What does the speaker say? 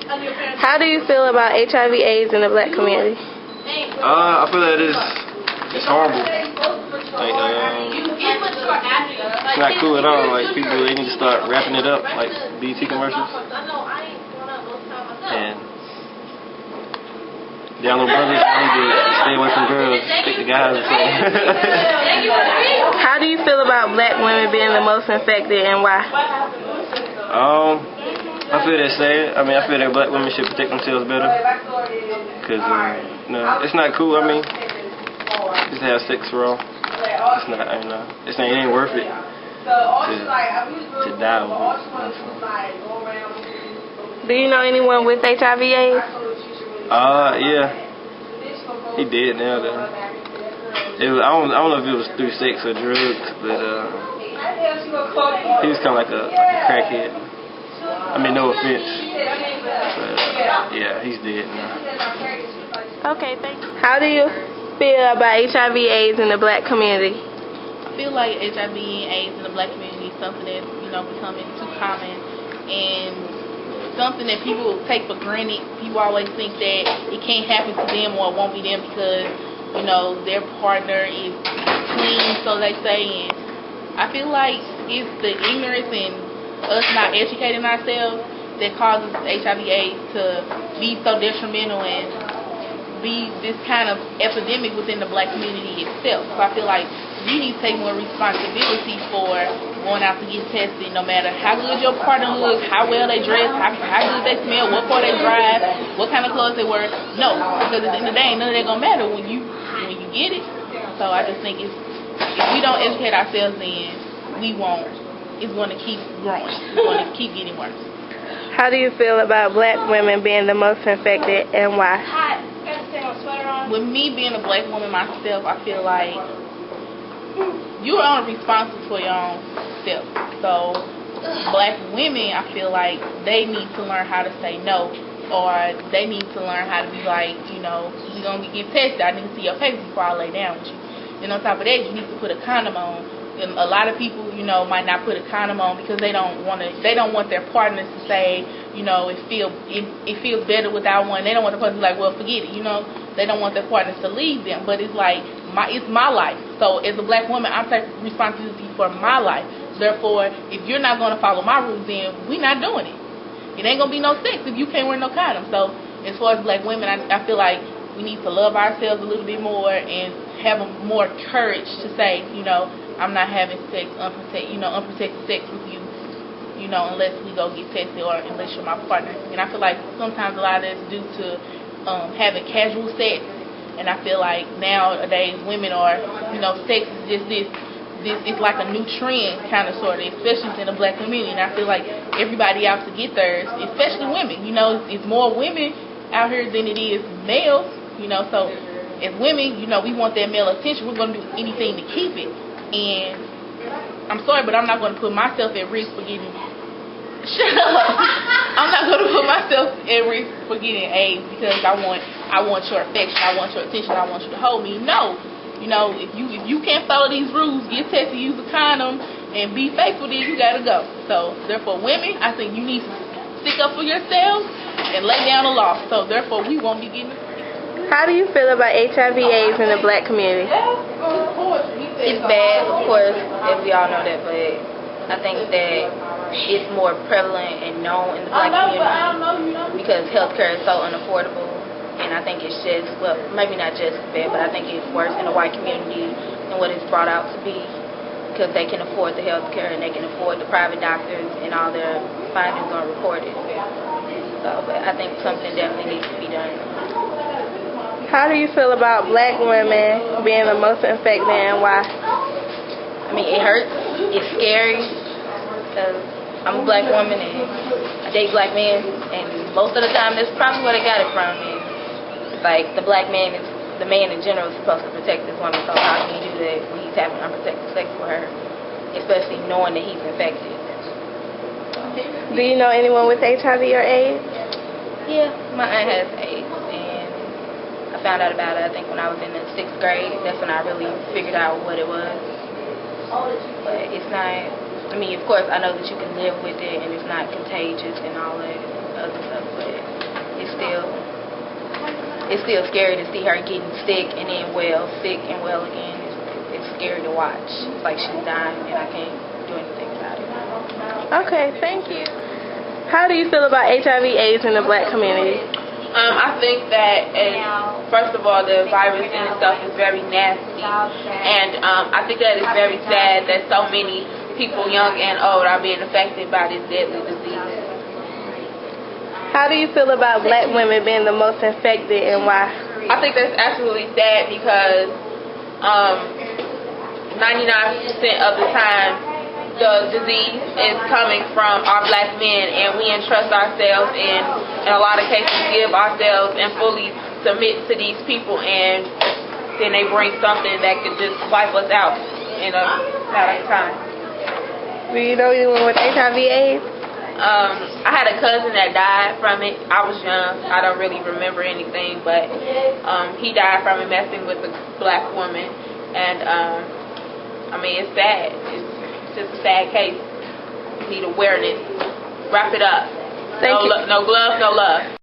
How do you feel about HIV/AIDS in the black community? I feel that it's horrible. Like, it's not cool at all. Like, people, they need to start wrapping it up, like BET commercials. And y'all little brothers, y'all need to stay away from girls, stick to guys or something. How do you feel about black women being the most infected and why? I feel that's sad. I mean, I feel that black women should protect themselves better. Because, it's not cool. I mean, just to have sex for all. It's not, it ain't worth it to die over it. Do you know anyone with HIV/AIDS? Yeah. He dead now, though. I don't know if it was through sex or drugs, but he was kind of like a crackhead. I mean, no offense. But, yeah, he's dead now. Okay, thank you. How do you feel about HIV/AIDS in the black community? I feel like HIV and AIDS in the black community is something that's, becoming too common and something that people take for granted. People always think that it can't happen to them or it won't be them because, their partner is clean, so they say. And I feel like it's the ignorance and us not educating ourselves that causes HIV/AIDS to be so detrimental and be this kind of epidemic within the black community itself. So I feel like we need to take more responsibility for going out to get tested, no matter how good your partner looks, how well they dress, how good they smell, what car they drive, what kind of clothes they wear. No, because at the end of the day, none of that gonna matter when you get it. So I just think if we don't educate ourselves, then it's going to keep growing. It's going to keep getting worse. How do you feel about black women being the most infected and why? With me being a black woman myself, I feel like you're only responsible for your own self. So black women, I feel like they need to learn how to say no, or they need to learn how to be like, we're going to get tested. I need to see your face before I lay down with you. And on top of that, you need to put a condom on. And a lot of people, might not put a condom on because they don't want their partners to say, it feels better without one. They don't want the person to be like, well, forget it, They don't want their partners to leave them. But it's like, it's my life. So as a black woman, I'm taking responsibility for my life. Therefore, if you're not going to follow my rules, then we're not doing it. It ain't going to be no sex if you can't wear no condom. So as far as black women, I feel like we need to love ourselves a little bit more and have more courage to say, I'm not having sex, unprotected sex with you, unless we go get tested or unless you're my partner. And I feel like sometimes a lot of that's due to having casual sex. And I feel like nowadays women are, sex is just this it's like a new trend kind of sort of, especially in the black community. And I feel like everybody out to get theirs, especially women. It's more women out here than it is males, so as women, we want that male attention. We're going to do anything to keep it. And I'm sorry, but I'm not going to put myself at risk for getting... Shut up! I'm not going to put myself at risk for getting AIDS because I want your affection, I want your attention, I want you to hold me. No. If you can't follow these rules, get tested, use a condom, and be faithful, then you got to go. So, therefore, women, I think you need to stick up for yourselves and lay down the law. So, therefore, we won't be getting... How do you feel about HIV/AIDS in the black community? It's bad, of course, as we all know that, but I think that it's more prevalent and known in the black community because healthcare is so unaffordable, and I think it's just, well, maybe not just bad, but I think it's worse in the white community than what it's brought out to be because they can afford the healthcare and they can afford the private doctors and all their findings are reported. So, but I think something definitely needs to be done. How do you feel about black women being the most infected and why? I mean, it hurts. It's scary because I'm a black woman and I date black men, and most of the time that's probably where they got it from. Is like the black man is the man in general is supposed to protect this woman. So how can you do that when he's having unprotected sex with her, especially knowing that he's infected? Do you know anyone with HIV or AIDS? Yeah, my aunt has AIDS. I found out about it, I think, when I was in the 6th grade. That's when I really figured out what it was. But it's not, of course, I know that you can live with it and it's not contagious and all that other stuff, but it's still scary to see her getting sick and then well, sick and well again. It's scary to watch. It's like she's dying and I can't do anything about it. Okay, thank you. How do you feel about HIV/AIDS in the black community? I think that, first of all, the virus in itself is very nasty, and I think that it's very sad that so many people, young and old, are being affected by this deadly disease. How do you feel about black women being the most infected and why? I think that's absolutely sad because 99% of the time, the disease is coming from our black men, and we entrust ourselves in a lot of cases, give ourselves and fully submit to these people, and then they bring something that could just wipe us out in a matter of time. Do you know anyone with HIV/AIDS? I had a cousin that died from it. I was young. I don't really remember anything, but he died from it messing with a black woman, and I mean, it's sad. It's just a sad case. We need awareness. Wrap it up. Thank you. No gloves, no love.